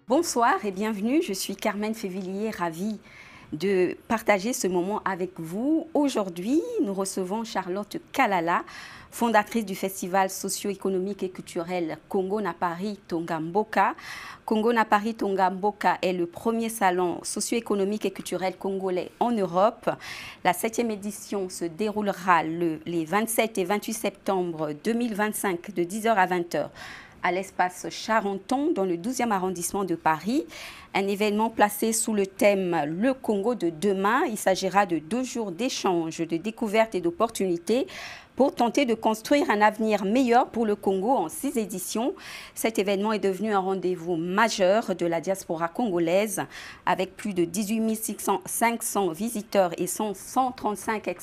Bonsoir et bienvenue, je suis Carmen Févillier, ravie de partager ce moment avec vous. Aujourd'hui, nous recevons Charlotte Kalala, fondatrice du festival socio-économique et culturel Congo Napari Tongamboka. Congo Napari Tongamboka est le premier salon socio-économique et culturel congolais en Europe. La 7e édition se déroulera les 27 et 28 septembre 2025 de 10h à 20h. À l'espace Charenton, dans le 12e arrondissement de Paris. Un événement placé sous le thème « Le Congo de demain ». Il s'agira de 2 jours d'échanges, de découvertes et d'opportunités pour tenter de construire un avenir meilleur pour le Congo en 6 éditions. Cet événement est devenu un rendez-vous majeur de la diaspora congolaise avec plus de 18 500 visiteurs et 135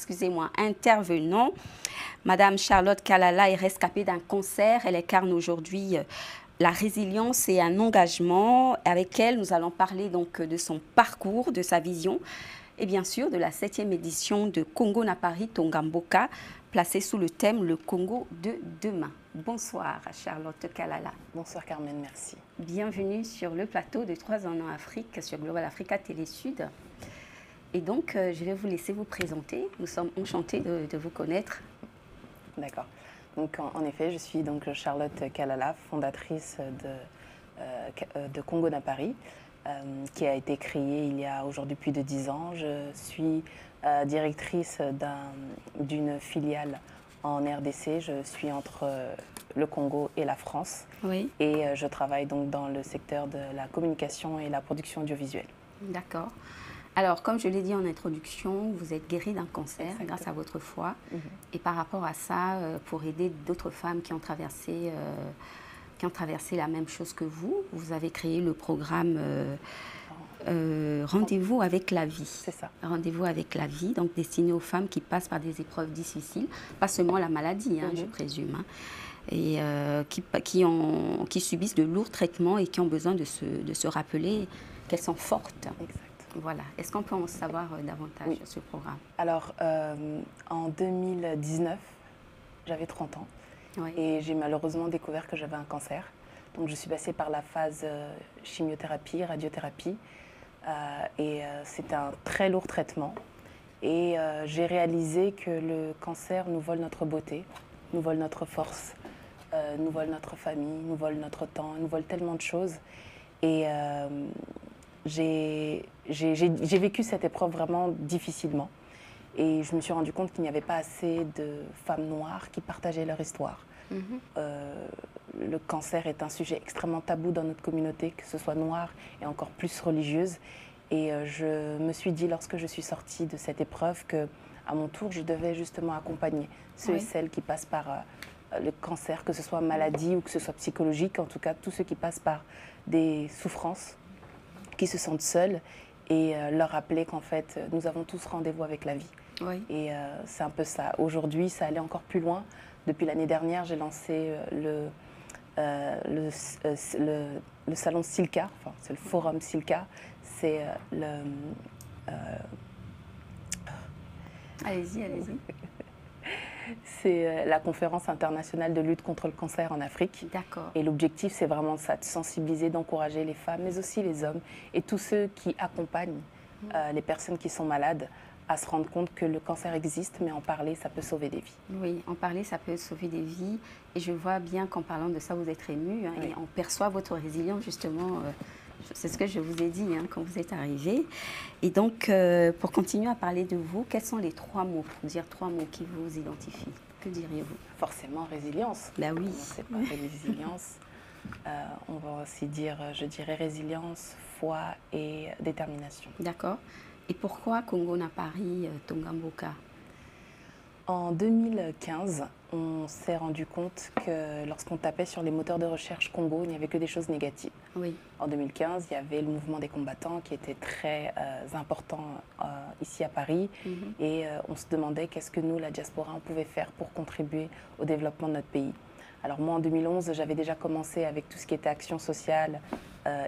intervenants. Madame Charlotte Kalala est rescapée d'un cancer. Elle incarne aujourd'hui la résilience et un engagement. Avec elle, nous allons parler donc de son parcours, de sa vision et bien sûr de la 7e édition de Congo Napari Tongamboka, placée sous le thème « Le Congo de demain ». Bonsoir Charlotte Kalala. Bonsoir Carmen, merci. Bienvenue sur le plateau de 3 ans en Afrique, sur Global Africa Télé Sud. Et donc, je vais vous laisser vous présenter. Nous sommes enchantés de vous connaître. D'accord. Donc, en effet, je suis donc Charlotte Kalala, fondatrice de Congo Napari, qui a été créée il y a aujourd'hui plus de 10 ans. Je suis directrice d'une filiale en RDC. Je suis entre le Congo et la France. Oui. Et je travaille donc dans le secteur de la communication et la production audiovisuelle. D'accord. Alors, comme je l'ai dit en introduction, vous êtes guérie d'un cancer. Exactement. Grâce à votre foi. Et par rapport à ça, pour aider d'autres femmes qui ont traversé la même chose que vous, vous avez créé le programme Rendez-vous avec la vie. C'est ça. Rendez-vous avec la vie, donc destiné aux femmes qui passent par des épreuves difficiles, pas seulement la maladie, je présume, et qui subissent de lourds traitements et qui ont besoin de se rappeler qu'elles sont fortes. Exact. Voilà. Est-ce qu'on peut en savoir davantage sur ce programme? Alors, en 2019, j'avais 30 ans et j'ai malheureusement découvert que j'avais un cancer. Donc, je suis passée par la phase chimiothérapie, radiothérapie et c'était un très lourd traitement. Et j'ai réalisé que le cancer nous vole notre beauté, nous vole notre force, nous vole notre famille, nous vole notre temps, nous vole tellement de choses. Et j'ai vécu cette épreuve vraiment difficilement et je me suis rendu compte qu'il n'y avait pas assez de femmes noires qui partageaient leur histoire. Le cancer est un sujet extrêmement tabou dans notre communauté, que ce soit noire et encore plus religieuse. Et je me suis dit, lorsque je suis sortie de cette épreuve, qu'à mon tour, je devais justement accompagner ceux et celles qui passent par le cancer, que ce soit maladie ou que ce soit psychologique, en tout cas tous ceux qui passent par des souffrances, qui se sentent seuls, et leur rappeler qu'en fait, nous avons tous rendez-vous avec la vie. Oui. Et c'est un peu ça. Aujourd'hui, ça allait encore plus loin. Depuis l'année dernière, j'ai lancé le salon Silka, enfin, c'est le forum Silka. C'est Allez-y, allez-y. C'est la conférence internationale de lutte contre le cancer en Afrique. D'accord. Et l'objectif, c'est vraiment ça, de sensibiliser, d'encourager les femmes, mais aussi les hommes et tous ceux qui accompagnent les personnes qui sont malades à se rendre compte que le cancer existe, mais en parler, ça peut sauver des vies. Oui, en parler, ça peut sauver des vies. Et je vois bien qu'en parlant de ça, vous êtes émue, Oui. et on perçoit votre résilience, justement. C'est ce que je vous ai dit quand vous êtes arrivée. Et donc, pour continuer à parler de vous, quels sont les 3 mots, pour dire 3 mots qui vous identifient? Que diriez-vous? Forcément, résilience. Ben oui. C'est pas résilience. On va aussi dire, je dirais, résilience, foi et détermination. D'accord. Et pourquoi Congo Napari Tongamboka? En 2015, on s'est rendu compte que lorsqu'on tapait sur les moteurs de recherche Congo, il n'y avait que des choses négatives. Oui. En 2015, il y avait le mouvement des combattants qui était très important ici à Paris. Et on se demandait qu'est-ce que nous, la diaspora, on pouvait faire pour contribuer au développement de notre pays. Alors moi, en 2011, j'avais déjà commencé avec tout ce qui était action sociale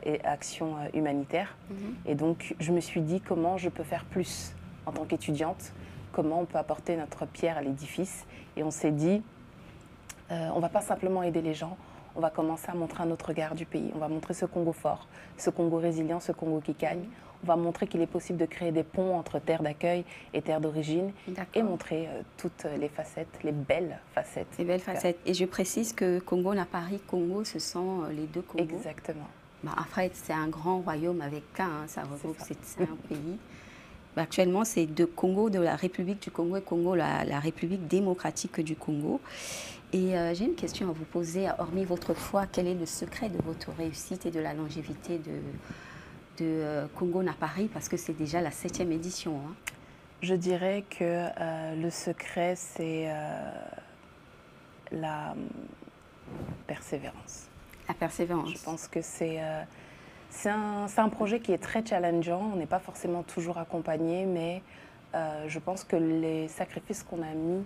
et action humanitaire. Et donc, je me suis dit comment je peux faire plus en tant qu'étudiante, comment on peut apporter notre pierre à l'édifice. Et on s'est dit, on ne va pas simplement aider les gens, on va commencer à montrer un autre regard du pays. On va montrer ce Congo fort, ce Congo résilient, ce Congo qui gagne. On va montrer qu'il est possible de créer des ponts entre terre d'accueil et terre d'origine et montrer toutes les facettes, les belles facettes. Les belles facettes. Et je précise que Congo n'a Paris, Congo, ce sont les deux Congos. Exactement. Bah, en fait, c'est un grand royaume avec K, hein, ça regroupe, c'est un pays. Bah, actuellement, c'est deux Congo, de la République du Congo et Congo, la République démocratique du Congo. Et j'ai une question à vous poser. Hormis votre foi, quel est le secret de votre réussite et de la longévité de Congo n'a Paris, parce que c'est déjà la 7e édition. Hein. Je dirais que le secret, c'est la persévérance. La persévérance. Je pense que c'est un projet qui est très challengeant. On n'est pas forcément toujours accompagné, mais je pense que les sacrifices qu'on a mis,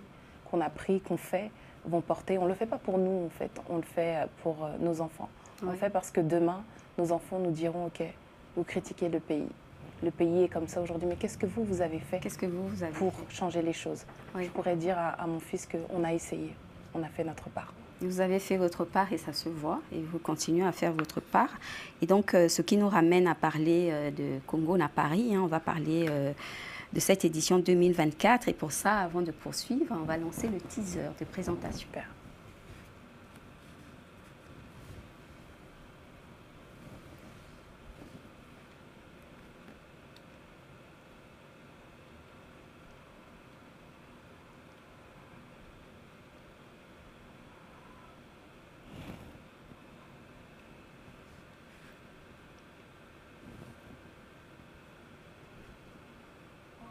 qu'on a pris, qu'on fait, vont porter. On ne le fait pas pour nous, en fait. On le fait pour nos enfants. Oui. On le fait parce que demain, nos enfants nous diront « Ok, vous critiquez le pays. Le pays est comme ça aujourd'hui, mais qu'est-ce que vous avez fait pour changer les choses ?» Oui. Je pourrais dire à mon fils qu'on a essayé, on a fait notre part. Vous avez fait votre part et ça se voit, et vous continuez à faire votre part. Et donc, ce qui nous ramène à parler de Congo n'a Paris, hein, on va parler de cette édition 2024. Et pour ça, avant de poursuivre, on va lancer le teaser de présentation. Super.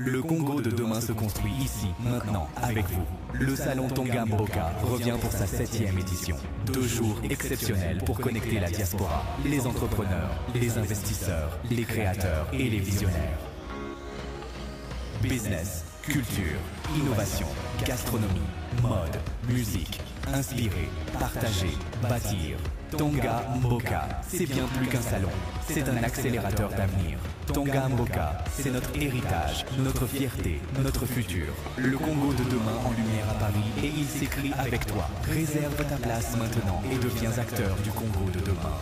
Le Congo de demain se construit ici, maintenant, avec vous. Le salon Tonga Mboka revient pour sa 7e édition. 2 jours exceptionnels pour connecter la diaspora, les entrepreneurs, les investisseurs, les créateurs et les visionnaires. Business, culture, innovation, gastronomie, mode, musique, inspirer, partager, bâtir. Tonga Mboka, c'est bien plus qu'un salon, c'est un accélérateur d'avenir. Tonga Mboka, c'est notre héritage, notre fierté, notre futur. Le Congo de demain en lumière à Paris et il s'écrit avec toi. Réserve ta place maintenant et deviens acteur du Congo de demain.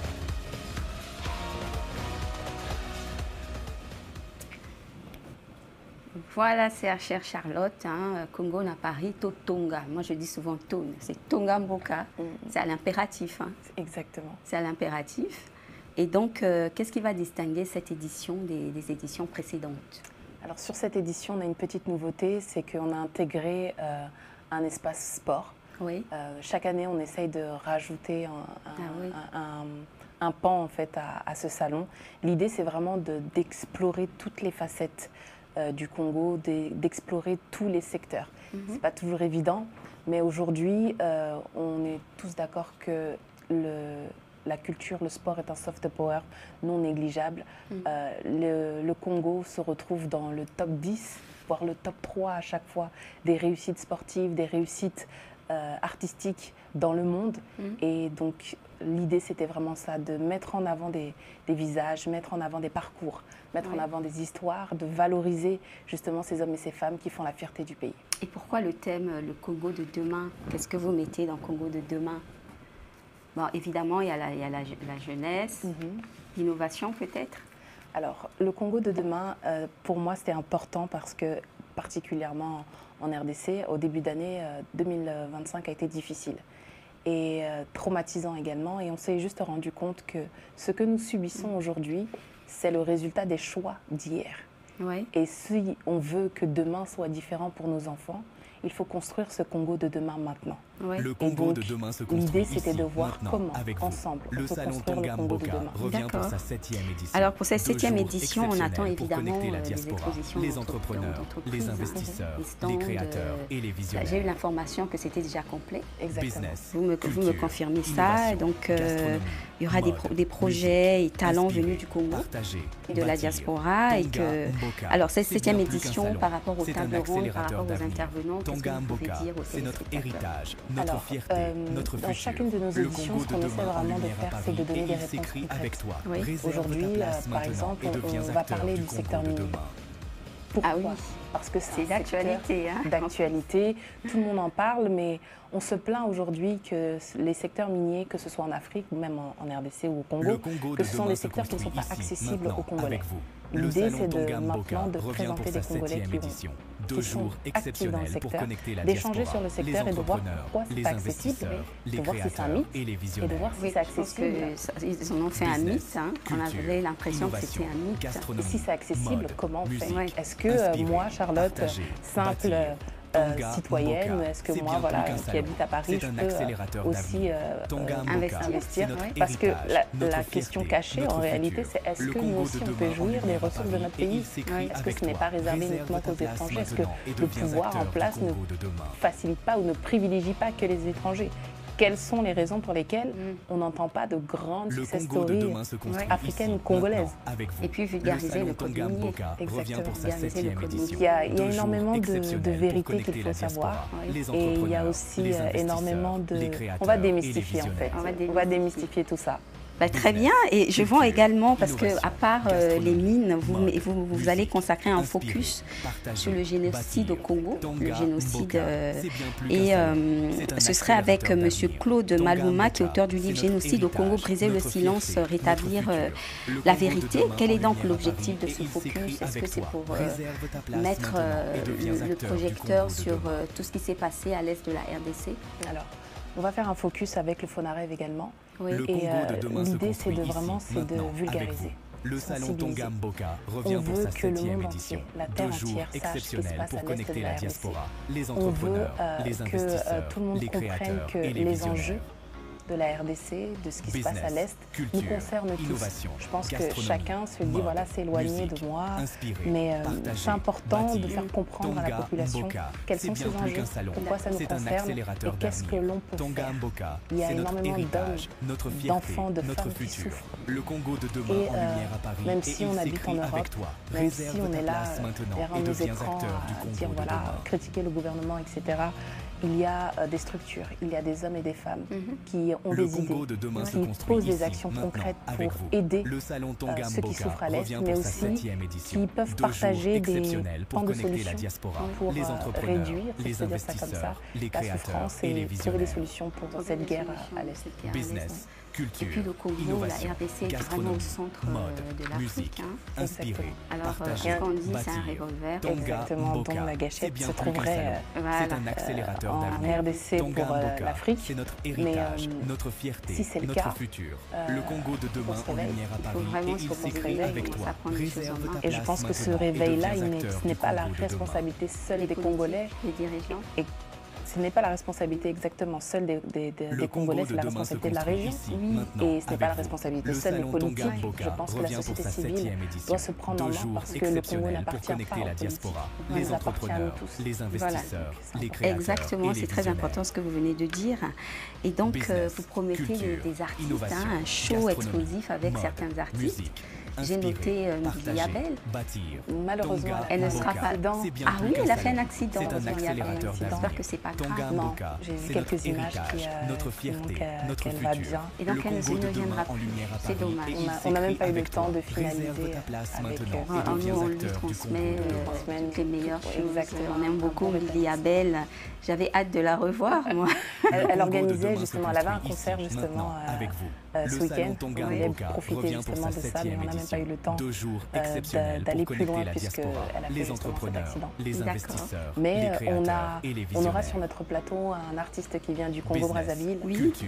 Voilà, c'est chère Charlotte, hein, Congo n'a Paris, Tonga. Moi, je dis souvent Tone, c'est Tonga Mboka. C'est à l'impératif. Hein. Exactement. C'est à l'impératif. Et donc, qu'est-ce qui va distinguer cette édition des éditions précédentes? Alors, sur cette édition, on a une petite nouveauté, c'est qu'on a intégré un espace sport. Oui. Chaque année, on essaye de rajouter un pan en fait, à ce salon. L'idée, c'est vraiment d'explorer toutes les facettes du Congo, d'explorer tous les secteurs. Ce n'est pas toujours évident, mais aujourd'hui, on est tous d'accord que la culture, le sport est un soft power non négligeable. Le Congo se retrouve dans le top 10, voire le top 3 à chaque fois, des réussites sportives, des réussites artistiques dans le monde. Et donc, l'idée, c'était vraiment ça, de mettre en avant des visages, mettre en avant des parcours, mettre en avant des histoires, de valoriser justement ces hommes et ces femmes qui font la fierté du pays. Et pourquoi le thème, le Congo de demain? Qu'est-ce que vous mettez dans Congo de demain? Bon, évidemment, il y a la jeunesse, l'innovation peut-être. Alors, le Congo de demain, pour moi, c'était important parce que, particulièrement en RDC, au début d'année 2025 a été difficile et traumatisant également. Et on s'est juste rendu compte que ce que nous subissons aujourd'hui, c'est le résultat des choix d'hier. Ouais. Et si on veut que demain soit différent pour nos enfants, il faut construire ce Congo de demain maintenant. Ouais. Le Congo de demain se construit L'idée, c'était de voir comment, avec ensemble, le on peut salon construire le Tonga Congo de Mboka demain. revient pour sa 7e édition. Alors, pour cette 7e 2 jours édition, on attend exceptionnels pour évidemment connecter la des diaspora, expositions les entrepreneurs, d'entreprises, les investisseurs, stands, les créateurs et les visionnaires. J'ai eu l'information que c'était déjà complet. Exactement. Business, Vous me culture, confirmez ça. innovation, Donc, gastronomie, il y aura mode, des projets et musique, talents inspirer, venus du Congo partager, et de la bâtir. diaspora. Et Tonga que, Mboka, alors, cette c'est 7e bien plus qu'un édition, salon. par rapport aux C'est un tables rondes, par accélérateur rapport aux d'avenir. intervenants, qu'est-ce que Tonga vous pouvez Mboka, dire aux c'est notre téléspectateurs? héritage, notre Alors, fierté, notre dans futur. chacune de nos Le éditions, Congo ce qu'on de essaie demain en vraiment de lumière à faire, c'est de Paris donner et des il réponses s'écrit concrètes. avec toi. Oui. Réserve Aujourd'hui, ta place par maintenant exemple, et deviens on va acteur parler du Congo secteur de minier. demain. Pourquoi? Ah oui. Parce que c'est d'actualité. D'actualité, tout le monde en parle, mais on se plaint aujourd'hui que les secteurs miniers, que ce soit en Afrique ou même en RDC ou au Congo, que ce sont des secteurs qui ne sont pas accessibles aux Congolais. L'idée, c'est maintenant de présenter des Congolais qui sont actifs dans le secteur, d'échanger sur le secteur et de voir pourquoi c'est pas accessible, de voir si c'est un mythe et de voir si c'est accessible. Ils en ont fait un mythe, on avait l'impression que c'était un mythe. Et si c'est accessible, comment on fait? Est-ce que moi, Charlotte, simple citoyenne, est-ce que moi, voilà, qui habite à Paris, je peux aussi investir? Parce que la question cachée, en réalité, c'est est-ce que nous aussi, on peut jouir des ressources de notre pays? Est-ce que ce n'est pas réservé uniquement aux étrangers? Est-ce que le pouvoir en place ne facilite pas ou ne privilégie pas que les étrangers? Quelles sont les raisons pour lesquelles on n'entend pas de grandes success stories africaines ou congolaises? Et puis vulgariser le code minier. Exactement. Il y a énormément de vérités qu'il faut savoir. Et il y a aussi énormément de... On va démystifier en fait. On va démystifier tout ça. Très bien, et je vois également, parce que à part les mines, vous allez consacrer un focus sur le génocide au Congo, le génocide, et ce serait avec M. Claude Maluma, qui est auteur du livre Génocide au Congo, briser le silence, rétablir la vérité. Quel est donc l'objectif de ce focus? Est-ce que c'est pour mettre le projecteur sur tout ce qui s'est passé à l'est de la RDC? Alors, on va faire un focus avec le Fonarève également. Oui. Et l'idée, c'est de vulgariser. Sensibiliser. On veut que le monde entier, la terre entière, sache ce qui se passe à l'est de la RDC. On veut que tout le monde comprenne que les enjeux de la RDC, de ce qui se passe à l'Est, nous concerne tous. Je pense que chacun se dit, voilà, c'est éloigné de moi, mais c'est important de faire comprendre à la population quels sont ces enjeux, pourquoi ça nous concerne et qu'est-ce que l'on peut faire. Il y a énormément d'hommes, d'enfants, de femmes qui souffrent. Et même si on habite en Europe, même si on est là derrière nos écrans à dire, voilà, critiquer le gouvernement, etc., il y a des structures, il y a des hommes et des femmes qui ont des idées, qui posent des actions concrètes pour aider ceux qui souffrent à l'Est, mais aussi qui peuvent partager des plans de solutions pour réduire, si je peux dire ça comme ça, la souffrance et trouver des solutions pour cette guerre à l'Est. Et puis le Congo, la RDC est vraiment au centre de l'Afrique. Alors, quand on dit c'est un revolver, exactement, dont la gâchette se trouverait en RDC pour l'Afrique. Mais si c'est le cas, le Congo de demain en lumière à Paris, il faut vraiment se réveiller avec toi. Et je pense que ce réveil-là, ce n'est pas la responsabilité seule des Congolais. Les dirigeants. Ce n'est pas la responsabilité exactement seule des Congolais, c'est la responsabilité de la région. Oui. Et ce n'est pas la responsabilité seule des politiques. Je pense que la société civile doit se prendre en main parce que le Congo n'appartient pas aux politiques. Il nous appartient à nous tous. Les investisseurs, les créateurs. Exactement, c'est très important ce que vous venez de dire. Et donc, vous promettez des artistes, un show explosif avec certains artistes. J'ai noté Mili Abel. Malheureusement, elle ne sera pas dans. Ah oui, elle a fait un accident. J'espère que c'est pas grave. Non, j'ai vu quelques images qui montrent qu'elle va bien. Et donc elle ne reviendra plus. C'est dommage. On n'a même pas eu le temps de finaliser avec. Nous, on lui transmet les meilleures choses. On aime beaucoup Mili Abel. J'avais hâte de la revoir, moi. Elle organisait justement, elle avait un concert justement ce week-end. On allait profiter justement de ça, mais on n'a même pas eu le temps d'aller plus loin puisqu'elle a fait justement cet accident. Mais on aura sur notre plateau un artiste qui vient du Congo-Brazzaville,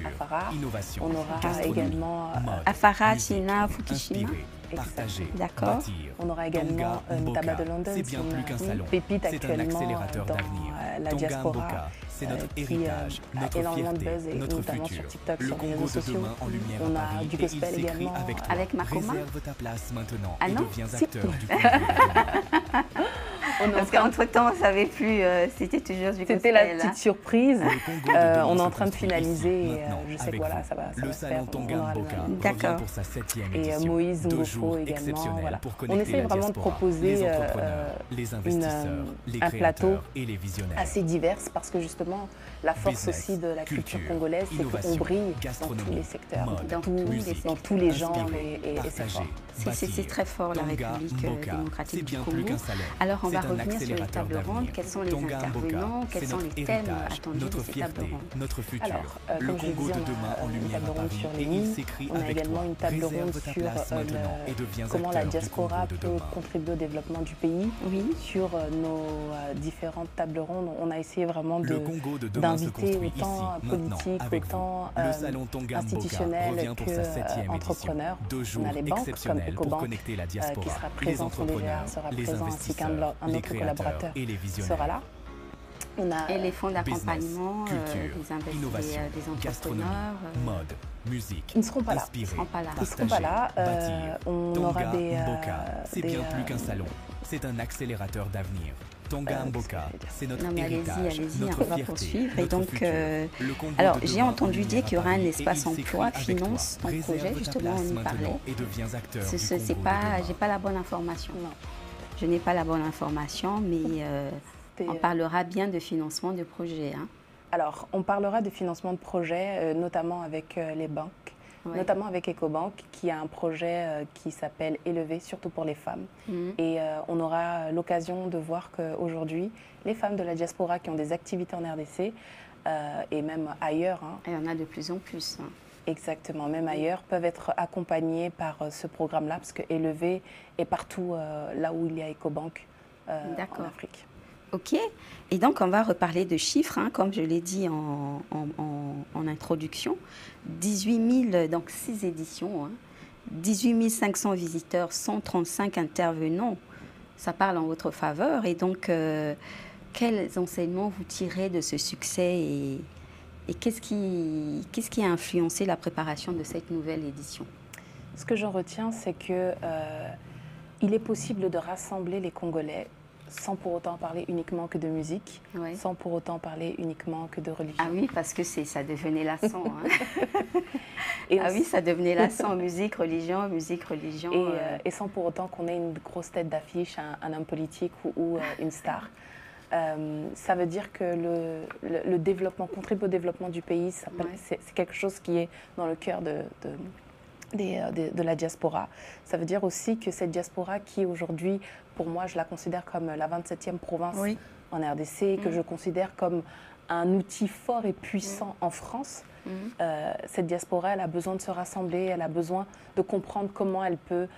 Afara. On aura également Afara, China, Fukushima. D'accord. On aura également Ntaba de London, une pépite actuellement dans la diaspora qui a énormément de buzz, et notamment sur TikTok, sur les réseaux sociaux. On a du gospel également. Avec Makoma. Ah non, Parce qu'entre-temps, on ne savait plus, c'était toujours du gospel. C'était la petite surprise. On est en train de finaliser et je sais que voilà, ça va se faire. D'accord. Et Moïse Ngofo également. Voilà. On essaie vraiment de proposer un plateau assez divers parce que justement, la force aussi de la culture congolaise, c'est qu'on brille dans tous les secteurs, dans tous les genres et c'est fort. C'est très fort la République démocratique du Congo. Alors on va revenir sur les tables rondes. Quels sont les intervenants? Quels sont les thèmes attendus de ces tables rondes? Alors, comme je disais, on a une table ronde sur les mines. On a également une table ronde sur comment la diaspora peut contribuer au développement du pays. Oui. Sur nos différentes tables rondes, on a essayé vraiment d'inviter autant politiques, autant institutionnels qu'entrepreneurs. On a les banques comme Ecobank qui sera présent, Fondéa sera présent, ainsi qu'un autre collaborateur sera là. Et les fonds d'accompagnement des entrepreneurs mode, musique, ils ne seront pas là. Ils ne seront pas là. Ils seront pas là. On aura des... c'est bien plus qu'un salon, c'est un accélérateur d'avenir. Tonga Mboka, c'est notre héritage, allez-y, notre on va fierté, poursuivre. Et notre donc, futur. Alors, j'ai entendu dire qu'il y aura un espace emploi, finance, ton projet, justement, on y parlait. C'est pas, j'ai pas la bonne information. Non. Je n'ai pas la bonne information, mais on parlera bien de financement de projet. Hein. Alors, on parlera de financement de projet, notamment avec les banques. Ouais. Notamment avec Ecobank, qui a un projet qui s'appelle Élever, surtout pour les femmes. Et on aura l'occasion de voir qu'aujourd'hui, les femmes de la diaspora qui ont des activités en RDC, et même ailleurs... Hein, et il y en a de plus en plus. Hein. Exactement, même ailleurs, peuvent être accompagnées par ce programme-là, parce que Élever est partout là où il y a Ecobank en Afrique. Ok, et donc on va reparler de chiffres, hein, comme je l'ai dit en introduction. 18 000, donc 6 éditions, hein, 18 500 visiteurs, 135 intervenants, ça parle en votre faveur. Et donc, quels enseignements vous tirez de ce succès et qu'est-ce qui a influencé la préparation de cette nouvelle édition? Ce que j'en retiens, c'est qu'il est possible de rassembler les Congolais sans pour autant parler uniquement que de musique, sans pour autant parler uniquement que de religion. Ah oui, parce que ça devenait lassant. Hein. Oui, ça devenait lassant, musique, religion. Et sans pour autant qu'on ait une grosse tête d'affiche, un homme politique ou une star. Ça veut dire que le développement, contribuer au développement du pays, c'est quelque chose qui est dans le cœur de la diaspora. Ça veut dire aussi que cette diaspora qui aujourd'hui, pour moi, je la considère comme la 27e province en RDC, que je considère comme un outil fort et puissant en France. Cette diaspora, elle a besoin de se rassembler, elle a besoin de comprendre comment elle peut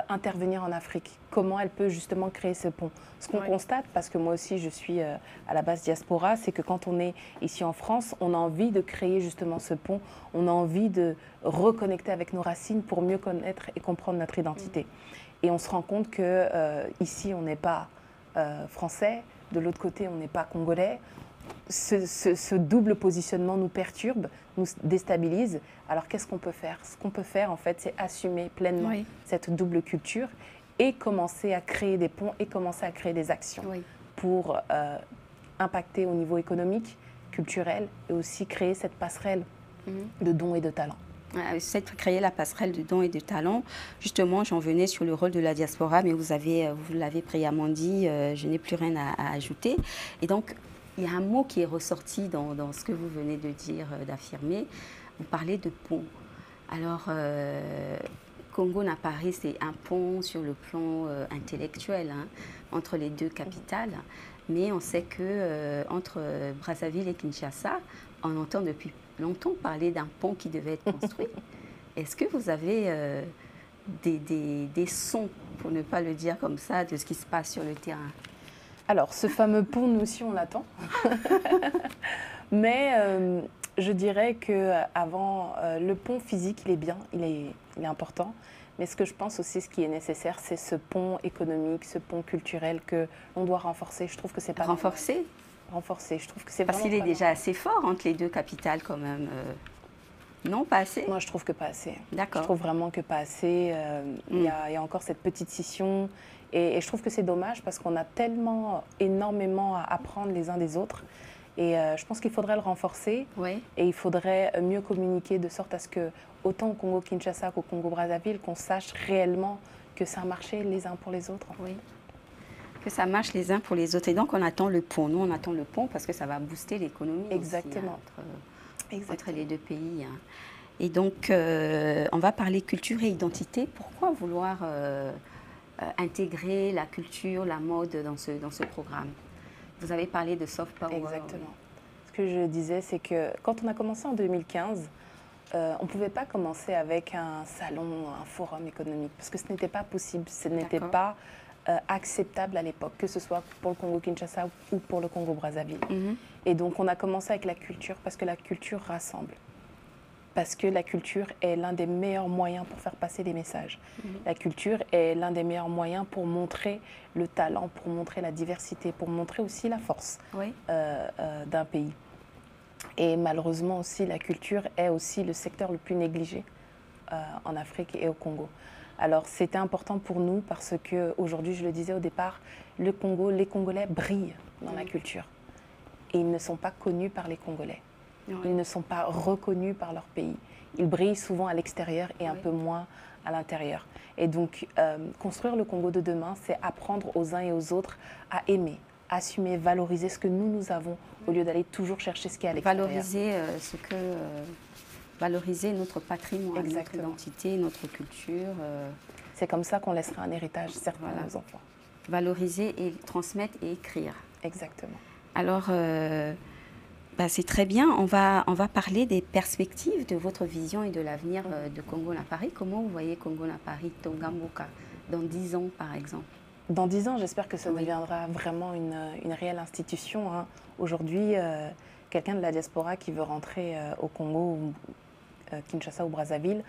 intervenir en Afrique, comment elle peut justement créer ce pont. Ce qu'on constate, parce que moi aussi je suis à la base diaspora, c'est que quand on est ici en France, on a envie de créer justement ce pont, on a envie de reconnecter avec nos racines pour mieux connaître et comprendre notre identité. Et on se rend compte que ici on n'est pas français, de l'autre côté on n'est pas congolais. Ce double positionnement nous perturbe, nous déstabilise. Alors qu'est-ce qu'on peut faire? Ce qu'on peut faire en fait, c'est assumer pleinement cette double culture et commencer à créer des ponts et commencer à créer des actions pour impacter au niveau économique, culturel et aussi créer cette passerelle de dons et de talents. Créer la passerelle de dons et de talents. Justement, j'en venais sur le rôle de la diaspora, mais vous l'avez brillamment dit, je n'ai plus rien à ajouter. Et donc, il y a un mot qui est ressorti dans ce que vous venez de dire, d'affirmer. Vous parlez de pont. Alors, Congo-Paris, c'est un pont sur le plan intellectuel entre les deux capitales. Mais on sait qu'entre Brazzaville et Kinshasa, on entend depuis longtemps parler d'un pont qui devait être construit. Est-ce que vous avez des sons, pour ne pas le dire comme ça, de ce qui se passe sur le terrain? Alors, ce fameux pont, nous aussi, on l'attend. Mais je dirais qu'avant, le pont physique, il est bien, il est important. Mais ce que je pense aussi, ce qui est nécessaire, c'est ce pont économique, ce pont culturel que l'on doit renforcer. Je trouve que c'est pas renforcer. Renforcer. Je trouve que c'est parce qu'il est déjà assez fort entre les deux capitales quand même. Non, pas assez? Moi, je trouve que pas assez. D'accord. Je trouve vraiment que pas assez. Il y a encore cette petite scission. Et je trouve que c'est dommage parce qu'on a tellement, énormément à apprendre les uns des autres. Et je pense qu'il faudrait le renforcer. Oui. Et il faudrait mieux communiquer de sorte à ce que, autant au Congo-Kinshasa qu'au Congo-Brazzaville, qu'on sache réellement que c'est un marché les uns pour les autres. Oui. Que ça marche les uns pour les autres. Et donc, on attend le pont. Nous, on attend le pont parce que ça va booster l'économie. Exactement. Aussi, hein, entre les deux pays. Hein. Et donc, on va parler culture et identité. Pourquoi vouloir intégrer la culture, la mode dans ce programme? Vous avez parlé de soft power. Exactement. Ce que je disais, c'est que quand on a commencé en 2015, on ne pouvait pas commencer avec un salon, un forum économique, parce que ce n'était pas possible, ce n'était pas acceptable à l'époque, que ce soit pour le Congo-Kinshasa ou pour le Congo-Brazzaville. Et donc on a commencé avec la culture, parce que la culture rassemble. Parce que la culture est l'un des meilleurs moyens pour faire passer des messages. La culture est l'un des meilleurs moyens pour montrer le talent, pour montrer la diversité, pour montrer aussi la force d'un pays. Et malheureusement aussi, la culture est aussi le secteur le plus négligé en Afrique et au Congo. Alors c'était important pour nous parce qu'aujourd'hui, je le disais au départ, le Congo, les Congolais brillent dans la culture. Et ils ne sont pas connus par les Congolais. Ils ne sont pas reconnus par leur pays. Ils brillent souvent à l'extérieur et un peu moins à l'intérieur. Et donc, construire le Congo de demain, c'est apprendre aux uns et aux autres à aimer, assumer, valoriser ce que nous avons, au lieu d'aller toujours chercher ce qui est à l'extérieur. Valoriser notre patrimoine, notre identité, notre culture. C'est comme ça qu'on laissera un héritage certain à nos enfants. Valoriser et transmettre et écrire. Exactement. Alors, c'est très bien. On va parler des perspectives de votre vision et de l'avenir de Congo-Napari. Comment vous voyez Congo-Napari, Tonga Mboka, dans 10 ans, par exemple? Dans 10 ans, j'espère que ça deviendra vraiment une réelle institution. Hein. Aujourd'hui, quelqu'un de la diaspora qui veut rentrer au Congo, Kinshasa ou Brazzaville,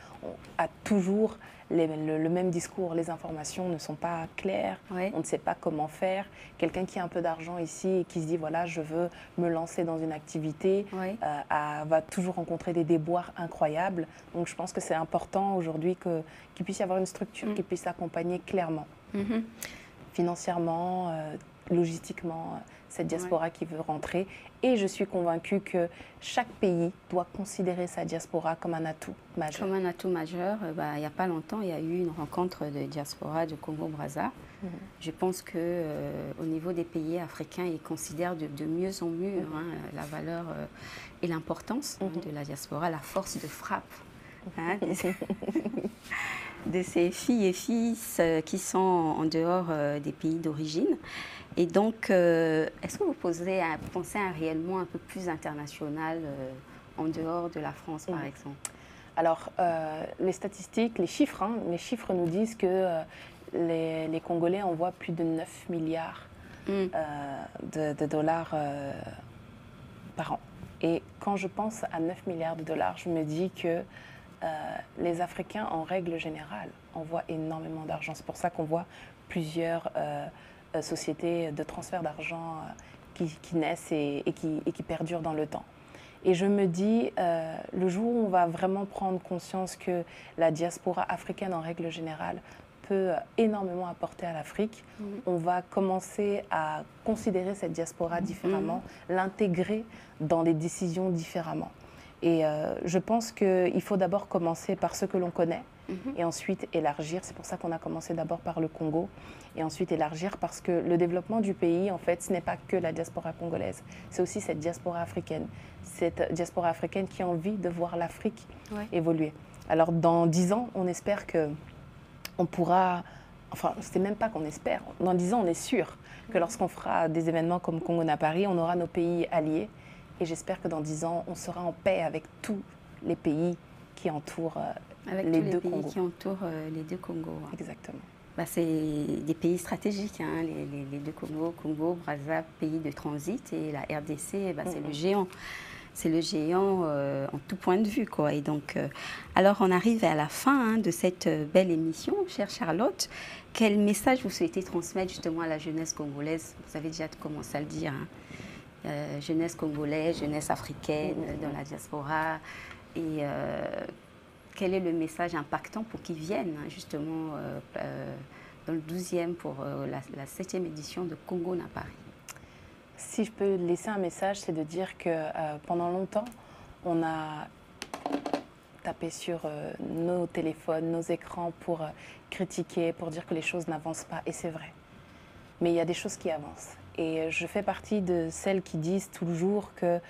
a toujours le même discours. Les informations ne sont pas claires, on ne sait pas comment faire. Quelqu'un qui a un peu d'argent ici et qui se dit, voilà, je veux me lancer dans une activité, va toujours rencontrer des déboires incroyables. Donc je pense que c'est important aujourd'hui qu'il puisse y avoir une structure qui puisse accompagner clairement, financièrement, logistiquement, cette diaspora qui veut rentrer. Et je suis convaincue que chaque pays doit considérer sa diaspora comme un atout majeur. Comme un atout majeur. Il n'y a pas longtemps, il y a eu une rencontre de diaspora de Congo-Brazza. Je pense qu'au niveau des pays africains, ils considèrent de mieux en mieux la valeur et l'importance de la diaspora, la force de frappe de ces filles et fils qui sont en dehors des pays d'origine. Et donc, est-ce que vous pensez réellement un peu plus international en dehors de la France, par exemple? Alors, les statistiques, les chiffres nous disent que les Congolais envoient plus de 9 milliards de dollars par an. Et quand je pense à 9 milliards de dollars, je me dis que les Africains, en règle générale, envoient énormément d'argent. C'est pour ça qu'on voit plusieurs sociétés de transfert d'argent qui naissent et qui perdurent dans le temps. Et je me dis, le jour où on va vraiment prendre conscience que la diaspora africaine, en règle générale, peut énormément apporter à l'Afrique, on va commencer à considérer cette diaspora différemment, l'intégrer dans les décisions différemment. Et je pense qu'il faut d'abord commencer par ce que l'on connaît et ensuite élargir. C'est pour ça qu'on a commencé d'abord par le Congo et ensuite élargir parce que le développement du pays, en fait, ce n'est pas que la diaspora congolaise. C'est aussi cette diaspora africaine. Cette diaspora africaine qui a envie de voir l'Afrique évoluer. Alors, dans 10 ans, on espère qu'on pourra... Enfin, c'est même pas qu'on espère. Dans 10 ans, on est sûr que lorsqu'on fera des événements comme Congo-Napari, on aura nos pays alliés. Et j'espère que dans 10 ans, on sera en paix avec tous les pays qui entourent les deux Congos. Qui entourent les deux Congos. Hein. Exactement. C'est des pays stratégiques, hein, les deux Congos, Congo, Brazza, pays de transit, et la RDC, c'est le géant. C'est le géant en tout point de vue, quoi. Et donc, alors on arrive à la fin de cette belle émission, chère Charlotte. Quel message vous souhaitez transmettre justement à la jeunesse congolaise? Vous avez déjà commencé à le dire, hein. Jeunesse congolaise, jeunesse africaine dans la diaspora. Et quel est le message impactant pour qu'ils viennent, hein, justement, dans le 12e pour la 7e édition de Congo na Paris? Si je peux laisser un message, c'est de dire que pendant longtemps, on a tapé sur nos téléphones, nos écrans pour critiquer, pour dire que les choses n'avancent pas. Et c'est vrai. Mais il y a des choses qui avancent. Et je fais partie de celles qui disent toujours qu'il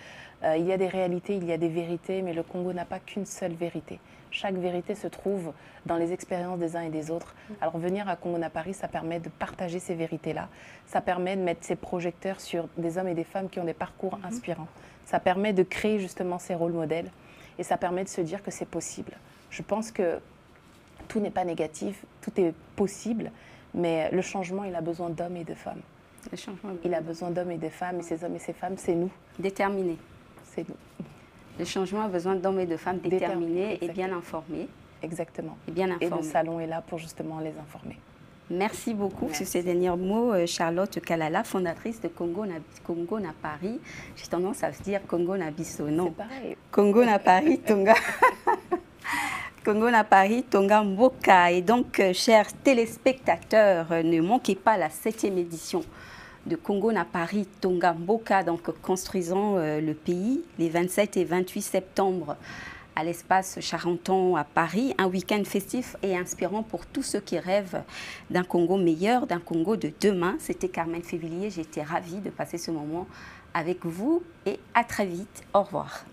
y a des réalités, il y a des vérités, mais le Congo n'a pas qu'une seule vérité. Chaque vérité se trouve dans les expériences des uns et des autres. Alors venir à Congo na Paris, ça permet de partager ces vérités-là. Ça permet de mettre ces projecteurs sur des hommes et des femmes qui ont des parcours inspirants. Ça permet de créer justement ces rôles modèles. Et ça permet de se dire que c'est possible. Je pense que tout n'est pas négatif, tout est possible, mais le changement, il a besoin d'hommes et de femmes. Le changement, il a besoin d'hommes et de femmes, et ces hommes et ces femmes, c'est nous. Déterminés. C'est nous. Le changement a besoin d'hommes et de femmes déterminés et bien informés. Exactement. Et bien informés. Et le salon est là pour justement les informer. Merci beaucoup sur ces derniers mots, Charlotte Kalala, fondatrice de Congo na Paris. J'ai tendance à dire Congo na Biso, non. C'est pareil. Congo na Paris, Tonga. Congo na Paris, Tonga Mboka. Et donc, chers téléspectateurs, ne manquez pas la 7e édition de Congo na Paris, Tonga Mboka, donc construisons le pays, les 27 et 28 septembre à l'espace Charenton à Paris, un week-end festif et inspirant pour tous ceux qui rêvent d'un Congo meilleur, d'un Congo de demain. C'était Carmen Févillier, j'étais ravie de passer ce moment avec vous et à très vite. Au revoir.